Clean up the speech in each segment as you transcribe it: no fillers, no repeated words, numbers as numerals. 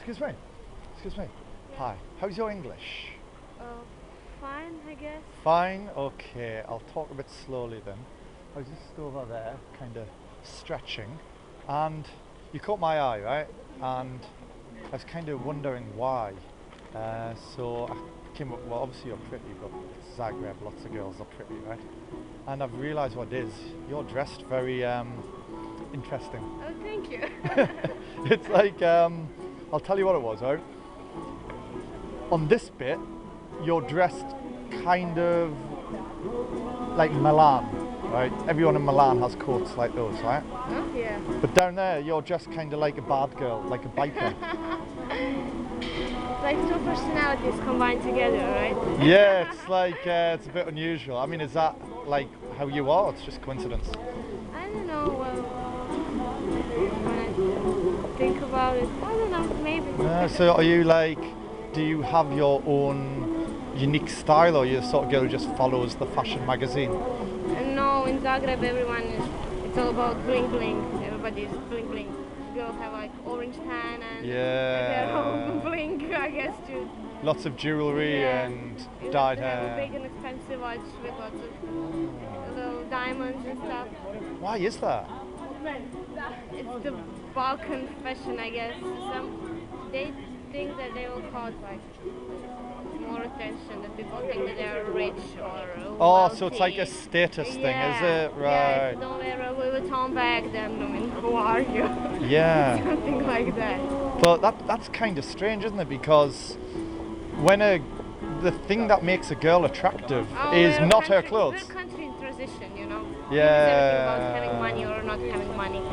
Excuse me. Excuse me. Hi. How's your English? Fine, I guess. Fine. Okay. I'll talk a bit slowly then. I was just over there, kind of stretching, and you caught my eye, right? And I was kind of wondering why. So I came up. Well, obviously you're pretty, but it's Zagreb. Lots of girls are pretty, right? And I've realised what it is. You're dressed very interesting. Oh, thank you. It's like I'll tell you what it was, right? On this bit, you're dressed kind of like Milan, right? Everyone in Milan has coats like those, right? Oh, yeah. But down there, you're dressed kind of like a bad girl, like a biker. Like two personalities combined together, right? Yeah, it's like it's a bit unusual. I mean, is that like how you are? It's just coincidence. I don't know, well, when I think about it, I don't know, maybe. So are you like, do you have your own unique style, or you're the sort of girl who just follows the fashion magazine? No, in Zagreb everyone it's all about bling bling. Everybody's bling bling. Girls have like orange tan and their own bling, I guess, too. Lots of jewellery and You dyed have to have a hair. big and expensive watch with lots of little diamonds and stuff. Why is that? It's the Balkan fashion, I guess. They think that they will cause like more attention, that people think that they are rich or wealthy. So it's like a status thing, Yeah. is it? Yeah, Right. if you don't wear a Louis Vuitton bag, then I mean, who are you? Yeah. Something like that. But that's kind of strange, isn't it? Because when the thing that makes a girl attractive is we're a not her country- clothes. We're a country in transition, you know. Yeah. It's everything about having money or not having money.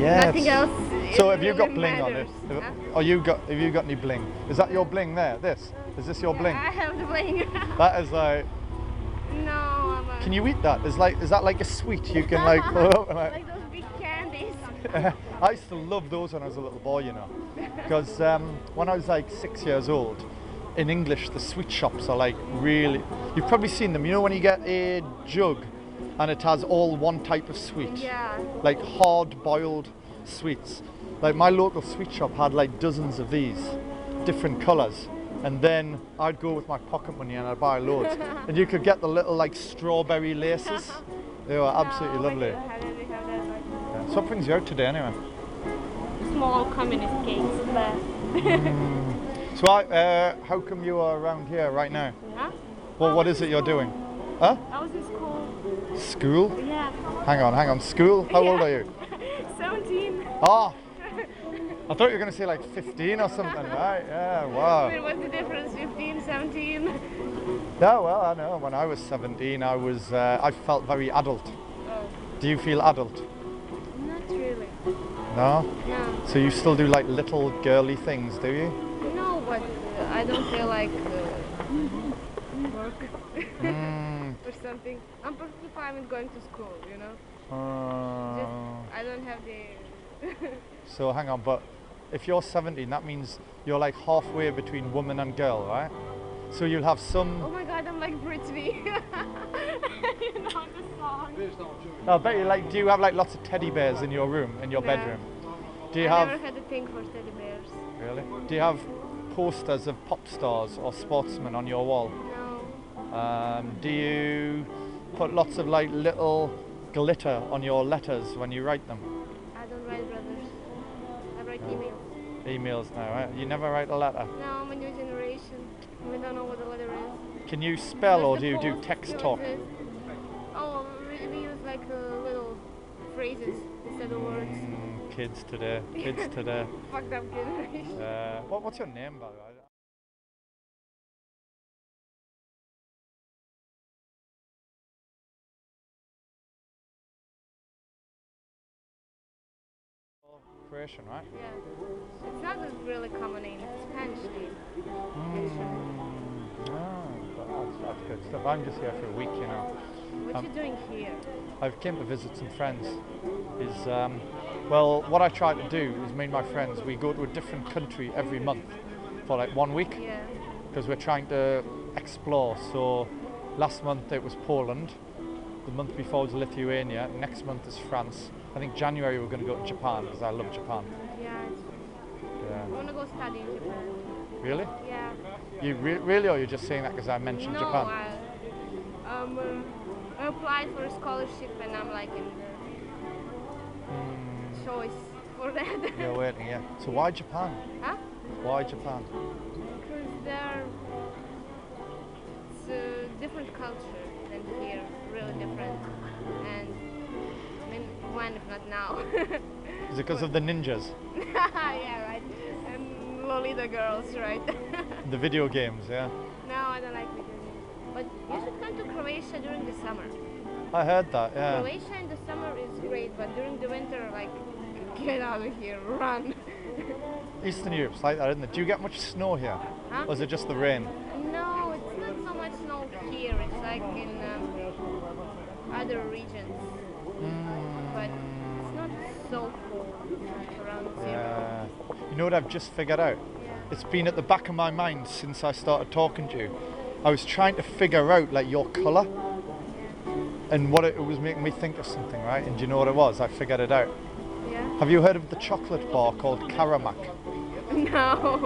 Yeah. Nothing else. So it have you got really bling on it? matters. Huh? Have you got any bling? Is that your bling there? Is this your bling? I have the bling. That is like. No, I'm a, Can you eat that? Is that like a sweet you can like pull up and like those big candies. I used to love those when I was a little boy, you know, because when I was like 6 years old, in English the sweet shops are like really. You've probably seen them. You know when you get a jug, and it has all one type of sweet, Yeah. like hard-boiled sweets. Like my local sweet shop had like dozens of these, different colours. And then I'd go with my pocket money and I'd buy loads. And you could get the little like strawberry laces. They were absolutely No, lovely. We have that, like, Yeah. So what brings you out today anyway? small communist cakes, but So how come you are around here right now? huh? Well, what is it you're doing? Huh? I was in school. School? Yeah. Hang on. School? How old are you? 17. Ah! I thought you were going to say like 15 or something, right? Yeah, wow. What's the difference? 15, 17? Yeah, well, I know. When I was 17, I felt very adult. Oh, Do you feel adult? not really. No? No. So you still do like little girly things, do you? No, but I don't feel like work or something. I'm perfectly fine with going to school, you know? I don't have the... So hang on, but if you're 17, that means you're like halfway between woman and girl, right? So you'll have some. Oh my god, I'm like Britney. You know the song. I bet you like. Do you have like lots of teddy bears in your room, in your No. bedroom? Do you I have? never had a thing for teddy bears. Really? Do you have posters of pop stars or sportsmen on your wall? No. Do you put lots of like little glitter on your letters when you write them? I don't write letters. I write emails. Emails now, right? You never write a letter. No, I'm a new generation. We don't know what a letter is. Can you spell or Just do the you do post text still talk? exists. Oh, we use like little phrases instead of words. Kids today. Fucked up generation. What's your name, by the way? Croatian, right? Yeah. It's not a really common name. It's a Spanish name. That's good stuff. I'm just here for a week, you know. What you doing here? I've came to visit some friends. Well, what I try to do is me and my friends, we go to a different country every month for like 1 week. Yeah. Because we're trying to explore. So last month it was Poland, the month before was Lithuania, next month is France. I think January we're going to go to Japan because I love Japan. Yeah. Yeah. I want to go study in Japan. Really? Yeah. You really, or you're just saying that because I mentioned No, Japan? I applied for a scholarship and I'm like in the choice for that. You're waiting, yeah. So why Japan? Huh? Why Japan? Because it's a different culture than here, really different. And I mean, when if not now? Is it because of the ninjas? Yeah, right. And Lolita girls, right? The video games, yeah. No, I don't like video games. But you should come to Croatia during the summer. I heard that, yeah. Croatia in the summer is great, but during the winter, like, get out of here, run. Eastern Europe's like that, isn't it? Do you get much snow here? Huh? Or is it just the rain? No, it's not so much snow here. It's like in other regions. But it's not so cold. It's around zero. You know what I've just figured out? Yeah. It's been at the back of my mind since I started talking to you. I was trying to figure out like your colour and what it was making me think of something, right? And do you know what it was? I figured it out. Yeah? Have you heard of the chocolate bar called Karamak? No.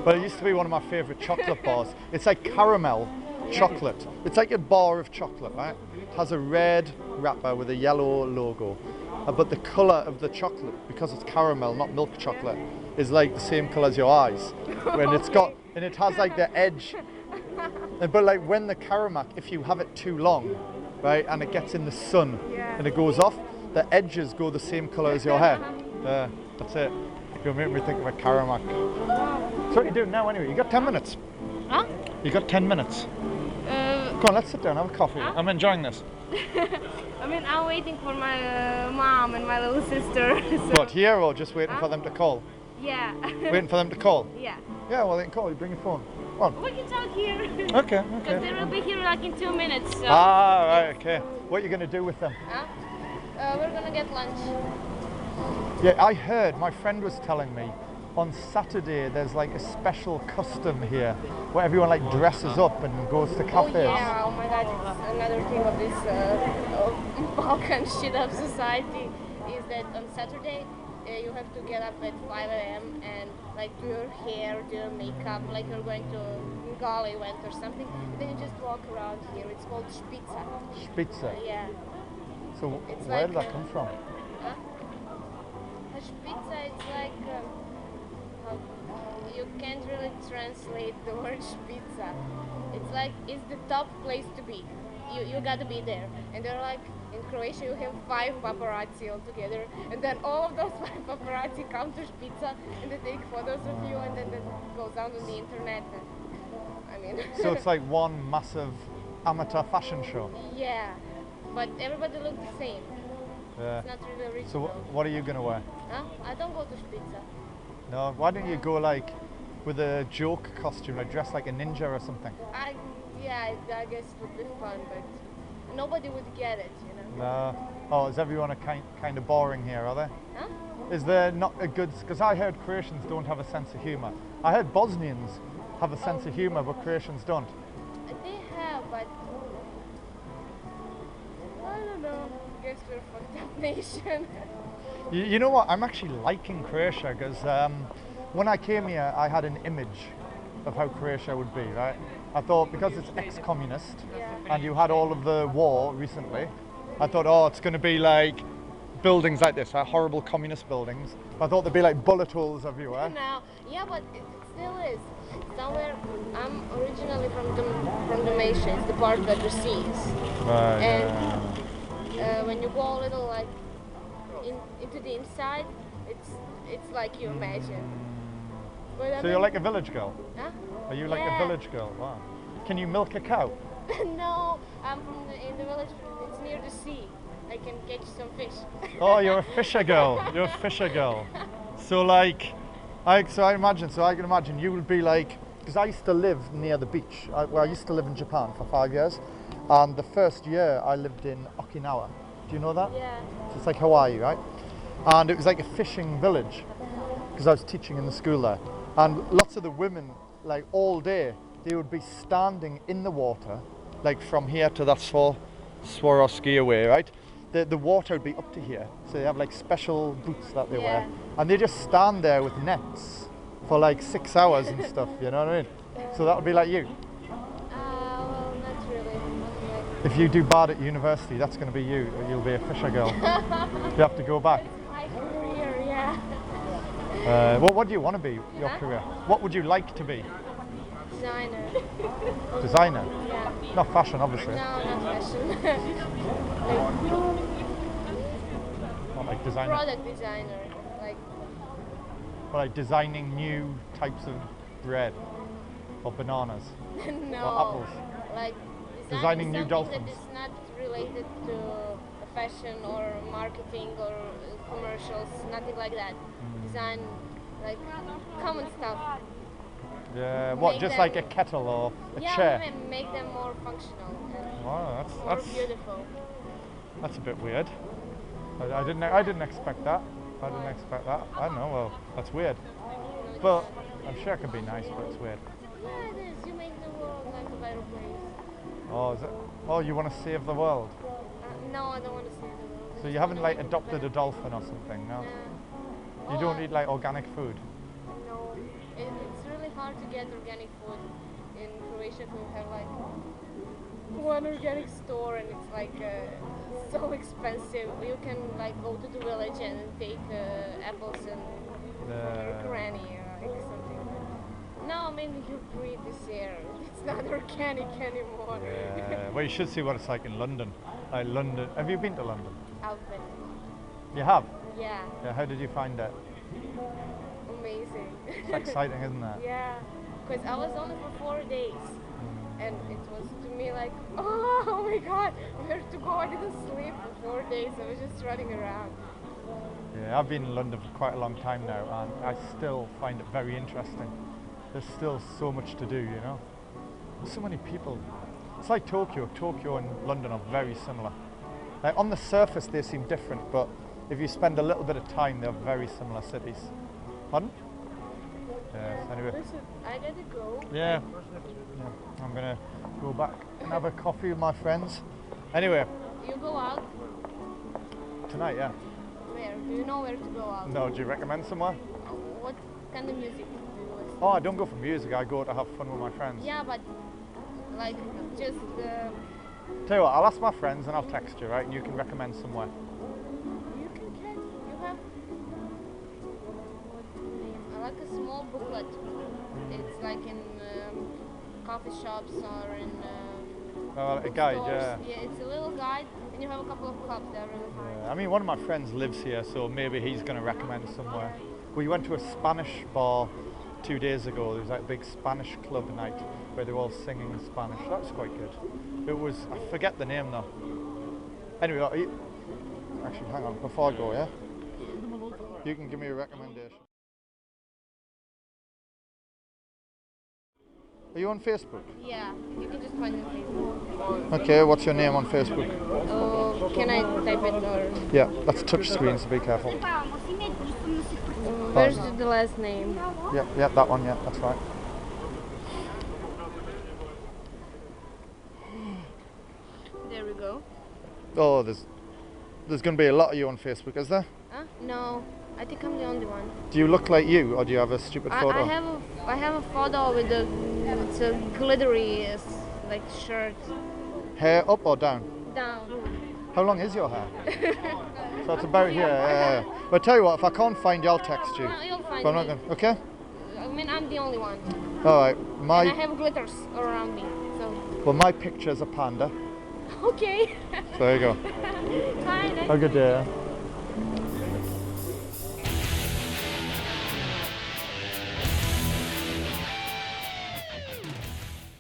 Well, it used to be one of my favourite chocolate bars. It's like caramel chocolate. It's like a bar of chocolate, right? It has a red wrapper with a yellow logo. But the colour of the chocolate, because it's caramel, not milk chocolate, is like the same colour as your eyes. When it's got, and it has like the edge. But like when the Karamak, if you have it too long, right, and it gets in the sun and it goes off, the edges go the same colour as your hair. That's it. You're making me think of a Karamak. So what are you doing now anyway? You got 10 minutes. Huh? You got 10 minutes. Come on, let's sit down, have a coffee. Huh? I'm enjoying this. I mean, I'm waiting for my mom and my little sister. So. What, here or just waiting for them to call? Yeah. Waiting for them to call? Yeah. Yeah, well they can call you, bring your phone. Come on. We can talk here. Okay, Because they will be here like in 2 minutes. So. Ah, right, okay. What are you going to do with them? Huh? We're gonna get lunch. Yeah, I heard, my friend was telling me, on Saturday there's like a special custom here where everyone like dresses up and goes to cafes. Oh yeah, oh my god, it's another thing of this Balkan shit of society is that on Saturday you have to get up at 5 a.m. and like do your hair, do your makeup, like you're going to Gali event or something. And then you just walk around here. It's called Špica. Špica. Yeah. So It's where like did that come from? Huh? A Špica, it's like you can't really translate the word Špica. It's like it's the top place to be. You got to be there. And they're like in Croatia you have 5 paparazzi altogether, and then all of those 5 paparazzi come to Špica and they take photos of you, and then that goes out on the internet. And, I mean. So it's like one massive amateur fashion show. Yeah, but everybody looks the same. Yeah. It's not really original. So what are you going to wear? Huh? I don't go to Špica. No, why don't you go like with a joke costume, like dress like a ninja or something? I guess it would be fun, but nobody would get it, you know. No. Oh, is everyone a kind of boring here, are they? Huh? Is there not a good, because I heard Croatians don't have a sense of humour. I heard Bosnians have a sense of humour, but Croatians don't. They have, but I don't know. I guess we're a fucked up nation. You know what, I'm actually liking Croatia because when I came here I had an image of how Croatia would be, right? I thought because it's ex-communist and you had all of the war recently, I thought, oh, it's going to be like buildings like this, right? Horrible communist buildings. I thought there'd be like bullet holes everywhere. No, yeah, but it still is. Somewhere, I'm originally from the Malaysia, it's the part that receives. Right, And when you go a little like into the inside, it's like you imagine. But so you're like a village girl? Huh? Are you like a Yeah. village girl? Wow. Can you milk a cow? No, I'm in the village. It's near the sea. I can catch some fish. Oh, you're a fisher girl. You're a fisher girl. So like, I can imagine you would be like, because I used to live near the beach. I used to live in Japan for 5 years, and the first year I lived in Okinawa. Do you know that? Yeah. So it's like Hawaii, right? And it was like a fishing village because I was teaching in the school there. And lots of the women, like all day, they would be standing in the water, like from here to that Swarovski away, right? The water would be up to here. So they have like special boots that they wear. And they just stand there with nets for like 6 hours and stuff, you know what I mean? So that would be like you. Well, not really. Not like If you do bad at university, that's going to be you. You'll be a fisher girl. You have to go back. my career, yeah. What do you want to be, your career? What would you like to be? Designer. Designer? Yeah. Not fashion, obviously. No, not fashion. Not like designer. Product designer. Like, Like designing new types of bread or bananas no. or apples. Like Designing new something dolphins. that is not related to fashion or marketing or commercials, nothing like that. Design like common stuff. Yeah, what, Make just them- like a kettle or a Yeah, chair? make them more functional and Wow, more beautiful. that's a bit weird. I didn't expect that. I didn't expect that. I don't know, well, that's weird. But I'm sure it could be nice, but it's weird. Yeah, it is. You make the world like a better place. Oh, is it? Oh, you want to save the world? No, I don't want to see the world. So you haven't like adopted a dolphin or something, no? You don't eat like organic food? No, it's really hard to get organic food in Croatia. We have like one organic store, and it's like so expensive. You can like go to the village and take apples and your granny like something. No, I mean you breathe this air. It's not organic anymore. Yeah. Well, you should see what it's like in London. Like London. Have you been to London? I've been. You have? Yeah, Yeah. How did you find it? amazing. It's exciting, isn't it? Yeah, because I was only for 4 days. And it was to me like, oh my god, where to go? I didn't sleep for 4 days. I was just running around. Yeah, I've been in London for quite a long time now, and I still find it very interesting. There's still so much to do, you know. There's so many people. It's like Tokyo. Tokyo and London are very similar. Like on the surface, they seem different, but if you spend a little bit of time, they're very similar cities. Pardon? Yes. Anyway. Listen, I gotta go. Yeah. I'm gonna go back and have a coffee with my friends. Anyway, You go out? tonight, yeah. Where? Do you know where to go out? No, do you recommend somewhere? What kind of music do you listen? Oh, I don't go for music. I go to have fun with my friends. Yeah, but like just Tell you what, I'll ask my friends and I'll text you, right? And you can recommend somewhere. you can get. You have what name? I like a small booklet. It's like in coffee shops or in. A guide, stores. yeah. Yeah, it's a little guide, and you have a couple of clubs that are really fun. Yeah, I mean, one of my friends lives here, so maybe he's going to recommend somewhere. We went to a Spanish bar 2 days ago. There was like a big Spanish club night where they were all singing in Spanish. That was quite good. It was, I forget the name though. Anyway, actually, hang on, before I go, yeah? You can give me a recommendation. Are you on Facebook? Yeah, you can just find it on Facebook. Okay, what's your name on Facebook? Oh, can I type it or? Yeah, that's touch screen, so be careful. Where's the last name? Yeah, that one, yeah, that's right. There we go. Oh, there's going to be a lot of you on Facebook, is there? Huh? No, I think I'm the only one. Do you look like you, or do you have a stupid photo? I have a photo with it's a glittery like shirt. Hair up or down? Down. How long is your hair? So it's about here. Yeah. But tell you what, if I can't find you, I'll text you. No, you'll find But I'm me. not gonna. Okay. I mean, I'm the only one. All right. And I have glitters around me. So. My picture's a panda. Okay. So there you go. Hi. Have a good day.